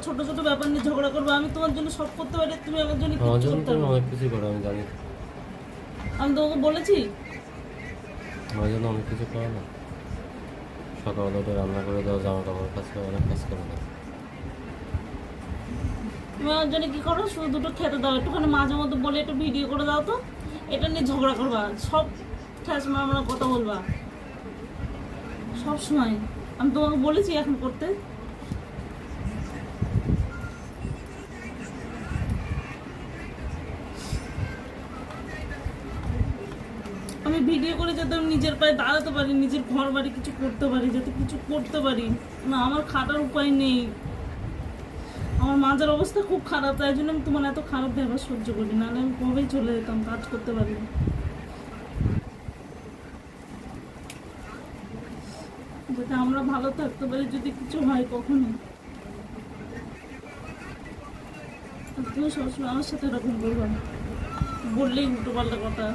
ছোট ছোট ব্যাপার নিয়ে ঝগড়া করবো। আমি তোমার জন্য সব করতে পারি, তুমি আমার জন্য আমার কিচ্ছু জন্য করতে তুমি পারবে না। অনেক কিছু করো, আমি জানি। আমি তোমাকে বলেছি আমার জন্য অনেক কিছু করো না। সকালবেলা উঠে রান্না করে দাও, জামা কাপড় কাজ করে, অনেক কাজ করে দাও। তুমি আমার জন্য কি করো? শুধু দুটো খেতে দাও, একটুখানি মাঝে মধ্যে বলে একটু ভিডিও করে দাও তো। এটা নিয়ে ঝগড়া করবা, সব ঠ্যাস মারা কথা বলবা সব সময়। আমি তোমাকে বলেছি এখন করতে? আমি ভিডিও করে যাতে আমি নিজের পায়ে দাঁড়াতে পারি, নিজের ঘর বাড়ি কিছু করতে পারি, যাতে কিছু করতে পারি। না, আমার খাটার উপায় নেই। আমার মাঝের অবস্থা খুব খারাপ, তাই জন্য আমি তোমার এত খারাপ ব্যবহার সহ্য করি, নাহলে আমি কবেই চলে যেতাম, কাজ করতে পারি। যাতে আমরা ভালো থাকতে পারি, যদি কিছু হয় কখনো। তুমি সবসময় আমার সাথে এরকম করবা, বললেই উল্টো পাল্টা কথা।